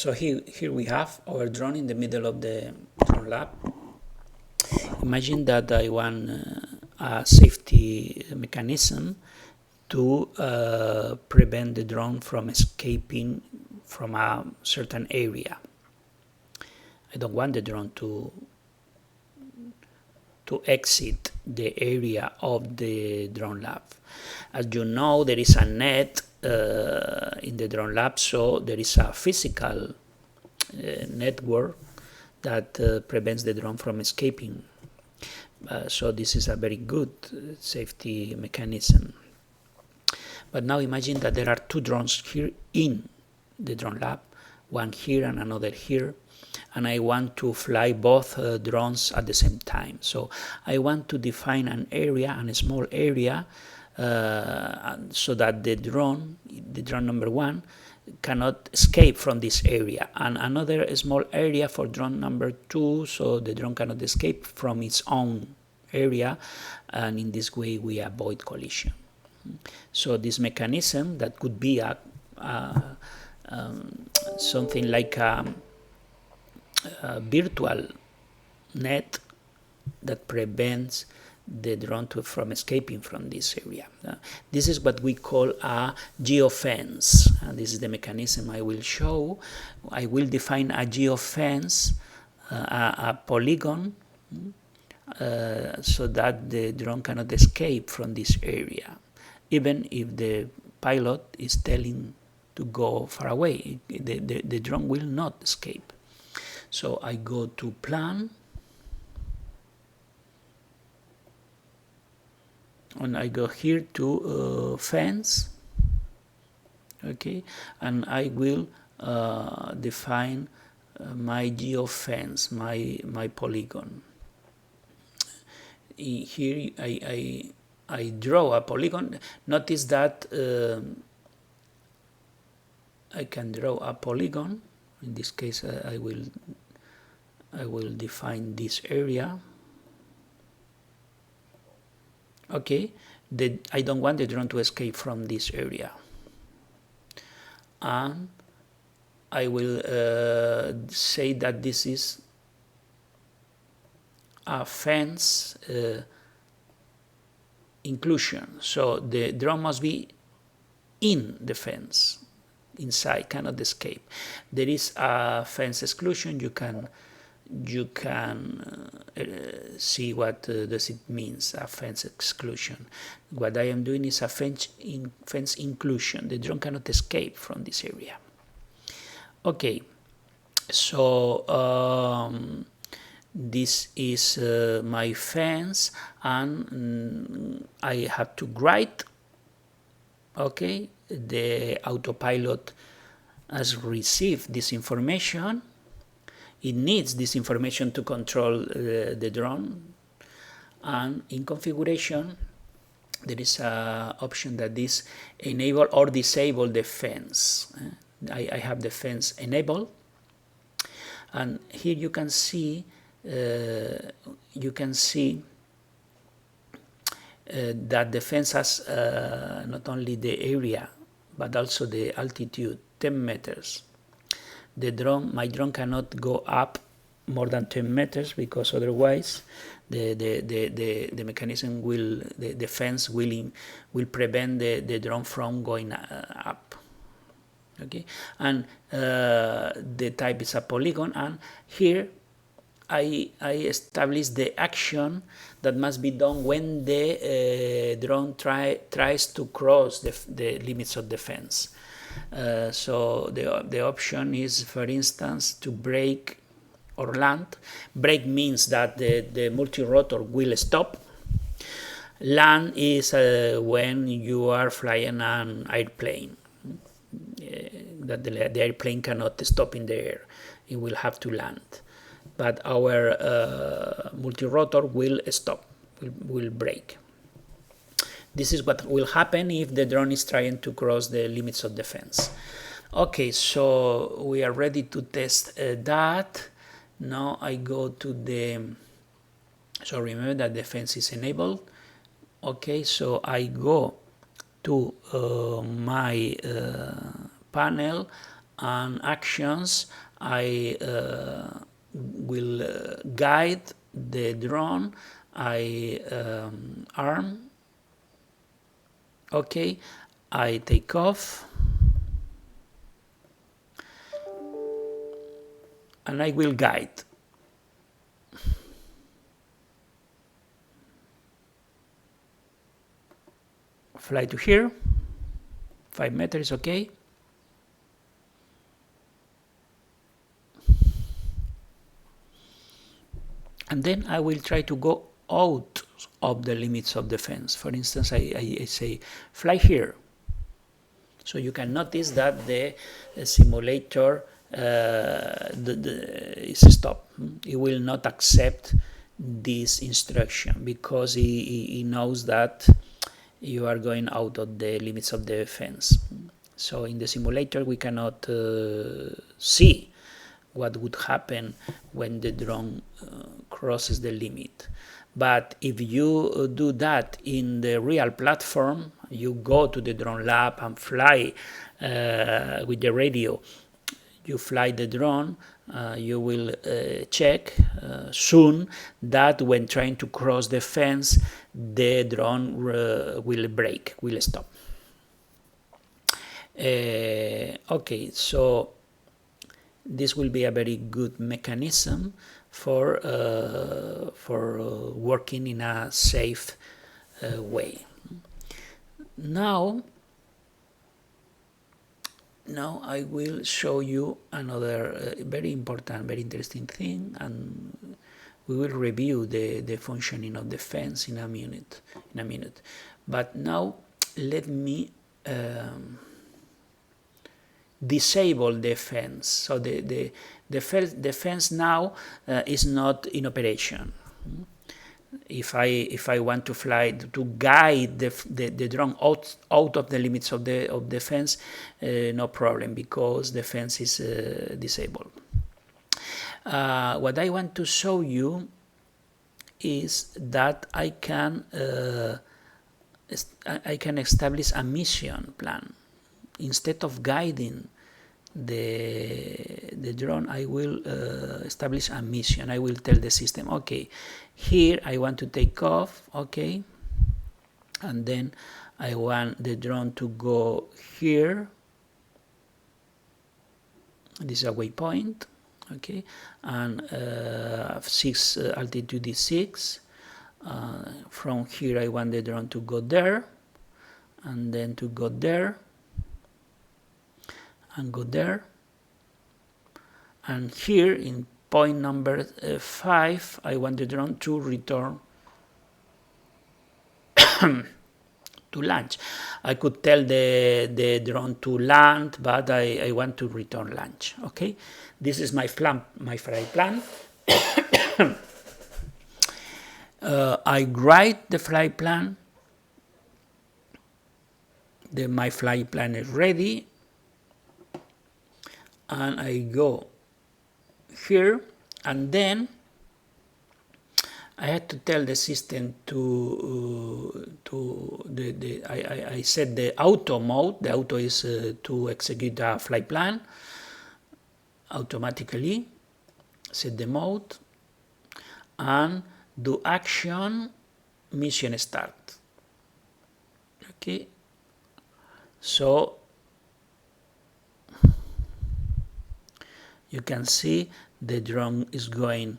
So here we have our drone in the middle of the drone lab. Imagine that I want a safety mechanism to prevent the drone from escaping from a certain area. I don't want the drone to exit the area of the drone lab. As you know, there is a net in the drone lab, so there is a physical network that prevents the drone from escaping. So this is a very good safety mechanism. But now imagine that there are two drones here in the drone lab, one here and another here, and I want to fly both drones at the same time. So I want to define an area, a small area, so that the drone number one, cannot escape from this area, and another small area for drone number two, so the drone cannot escape from its own area, and in this way we avoid collision. So this mechanism that could be something like a virtual net that prevents the drone from escaping from this area. This is what we call a geofence. This is the mechanism I will show. I will define a geofence, a polygon, so that the drone cannot escape from this area, even if the pilot is telling to go far away. The drone will not escape. So I go to plan, and I go here to fence, okay, and I will define my geofence, my polygon. Here I draw a polygon. Notice that I can draw a polygon. In this case, I will define this area. Okay, I don't want the drone to escape from this area, and I will say that this is a fence inclusion. So the drone must be in the fence, inside, cannot escape. There is a fence exclusion. You can see what does it means, a fence exclusion. What I am doing is a fence inclusion. The drone cannot escape from this area. Okay, so this is my fence, and I have to write. Okay, the autopilot has received this information. It needs this information to control the drone, and in configuration there is an option that is enable or disable the fence. I have the fence enabled, and here you can see that the fence has not only the area but also the altitude, 10 meters. My drone cannot go up more than 10 meters, because otherwise the mechanism the fence will prevent the drone from going up. Okay, and the type is a polygon, and here I establish the action that must be done when the drone tries to cross the limits of the fence. So the option is, for instance, to brake or land. Brake means that the multi-rotor will stop. Land is when you are flying an airplane, that the airplane cannot stop in the air. It will have to land. But our multi-rotor will stop, will brake. This is what will happen if the drone is trying to cross the limits of the fence. Okay, so we are ready to test that. Now I go to so remember that the fence is enabled. Okay, so I go to my panel, and actions, I will guide the drone, I arm, okay, I take off, and I will guide. Fly to here, 5 meters, okay. And then I will try to go out of the limits of the fence. For instance, I say, fly here. So you can notice that the simulator is stopped. It will not accept this instruction because he knows that you are going out of the limits of the fence. So in the simulator we cannot see what would happen when the drone crosses the limit. But if you do that in the real platform, you go to the drone lab and fly with the radio. You fly the drone, you will check soon that when trying to cross the fence, the drone will brake, will stop. Okay, so this will be a very good mechanism for working in a safe way. Now I will show you another very important, very interesting thing, and we will review the functioning of the fence in a minute. But now let me disable the fence. So the fence now is not in operation. If I want to fly to guide the drone out of the limits of the fence, no problem, because the fence is disabled. What I want to show you is that I can establish a mission plan. Instead of guiding the drone, I will establish a mission. I will tell the system, okay, here I want to take off, okay, and then I want the drone to go here. This is a waypoint, okay, and altitude is 6. From here I want the drone to go there, and then to go there, and go there, and here in point number 5 I want the drone to return to launch. I could tell the drone to land, but I want to return launch. Okay, this is my flight plan. I write the flight plan. My flight plan is ready, and I go here, and then I had to tell the system I set the auto mode. The auto is to execute a flight plan automatically. Set the mode and do action mission start. Okay, so you can see the drone is going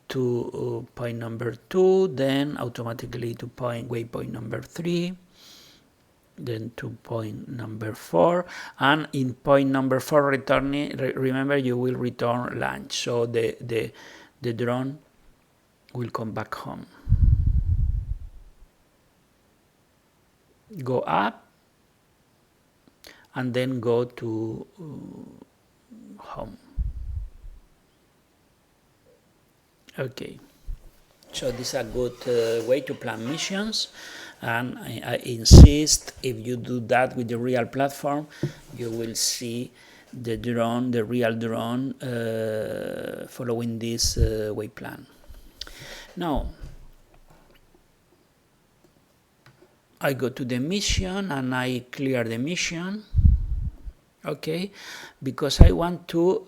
to point number 2, then automatically to waypoint number 3, then to point number 4, and in point number 4 returning, remember you will return launch, so the drone will come back home. Go up and then go to home. Okay, so this is a good way to plan missions, and I insist, if you do that with the real platform, you will see the drone, the real drone, following this way plan. Now I go to the mission and I clear the mission. okay, because I want to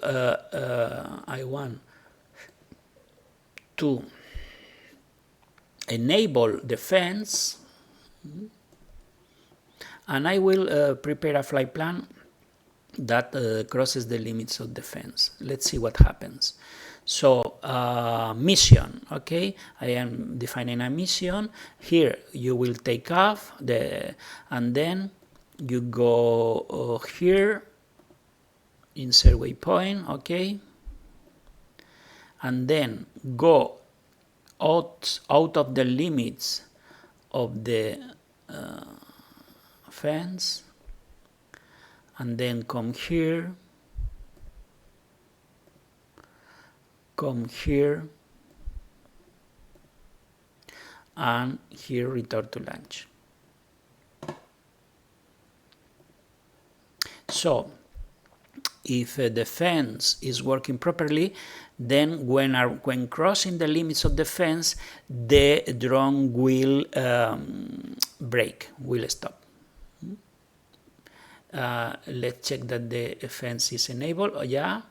enable the fence, and I will prepare a flight plan that crosses the limits of the fence. Let's see what happens. So mission, okay, I am defining a mission. Here you will take off, and then you go here, insert waypoint, okay, and then go out of the limits of the fence, and then come here, and here return to launch. So if the fence is working properly, then when crossing the limits of the fence, the drone will brake, will stop. Let's check that the fence is enabled. Oh yeah,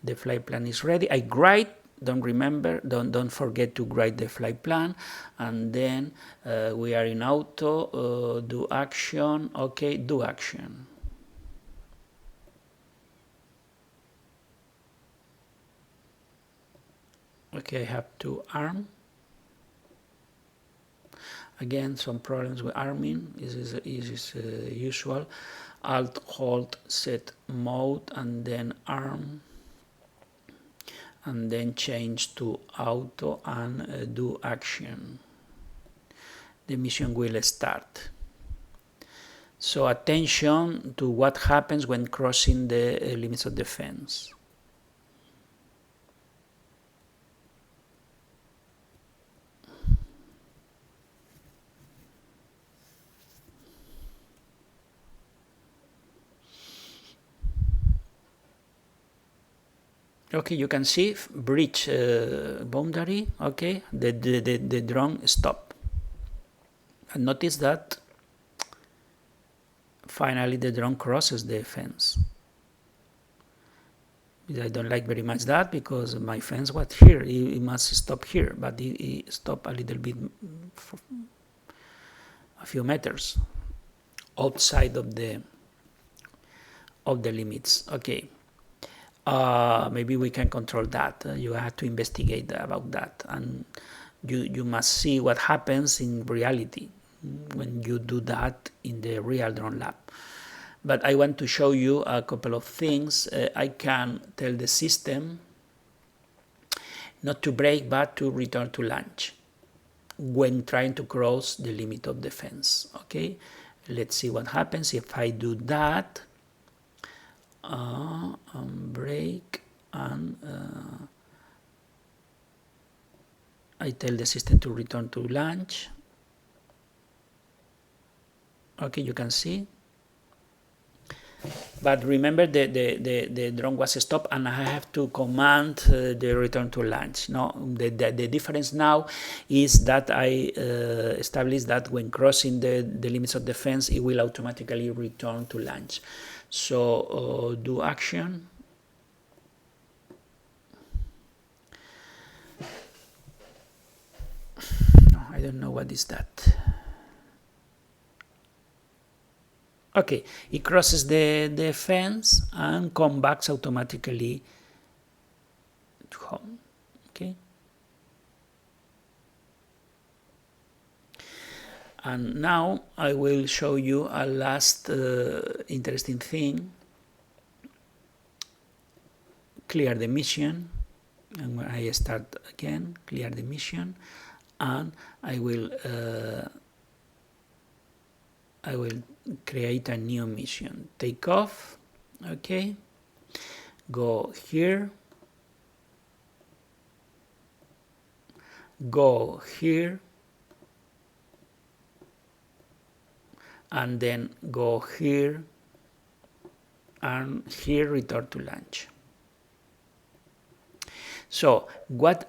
the flight plan is ready. I write. Don't forget to write the flight plan, and then we are in auto, do action, okay, do action. Okay, I have to arm. Again, some problems with arming is usual. Alt, hold, set mode, and then arm, and then change to auto and do action. The mission will start. So attention to what happens when crossing the limits of the fence. Okay, you can see breach boundary. Okay, the drone stop. And notice that finally the drone crosses the fence. I don't like very much that, because my fence was here. It must stop here, but it stopped a little bit, a few meters outside of the limits. Okay. Maybe we can control that. You have to investigate about that, and you must see what happens in reality when you do that in the real drone lab. But I want to show you a couple of things. I can tell the system not to brake but to return to launch when trying to cross the limit of the fence. Okay, let's see what happens if I do that. Brake, and I tell the system to return to launch. Okay, you can see. But remember, the drone was stopped, and I have to command the return to launch. No, the difference now is that I established that when crossing the limits of the fence, it will automatically return to launch. So do action. No, I don't know what is that. Okay, it crosses the fence and comes back automatically to home. Okay. And now I will show you a last interesting thing. Clear the mission, and when I start again, clear the mission, and I will create a new mission. Take off. Okay, go here, go here, and then go here, and here return to launch. So what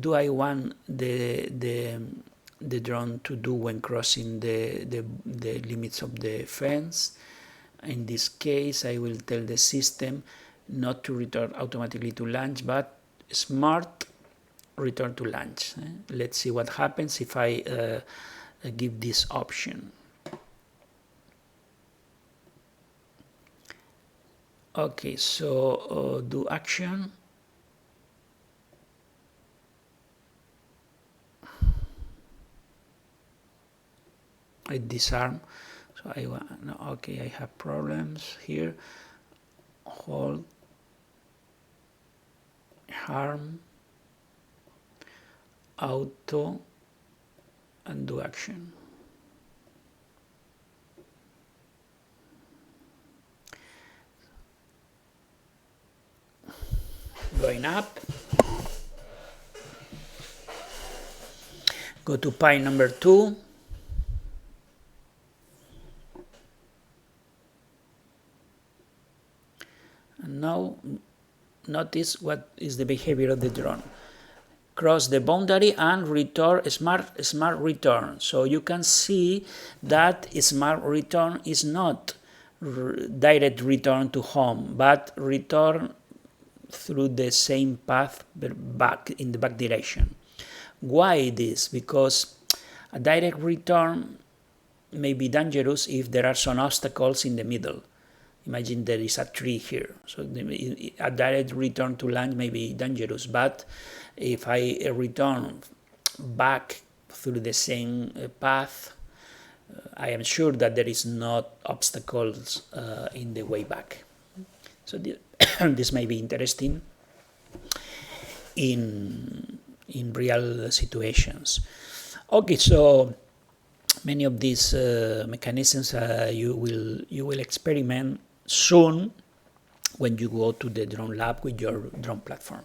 do I want the drone to do when crossing the limits of the fence? In this case, I will tell the system not to return automatically to launch, but smart return to launch. Let's see what happens if I give this option. Okay, so do action. I disarm. So I want, no, okay, I have problems here. Hold, harm, auto, and do action. Going up. Go to pine number 2. And now notice what is the behavior of the drone. Cross the boundary and return smart return. So you can see that smart return is not direct return to home, but return through the same path back in the back direction. Why this? Because a direct return may be dangerous if there are some obstacles in the middle. Imagine there is a tree here, so a direct return to land may be dangerous, but if I return back through the same path, I am sure that there is not obstacles in the way back. So this may be interesting in real situations. Okay, so many of these mechanisms you will experiment soon when you go to the drone lab with your drone platform.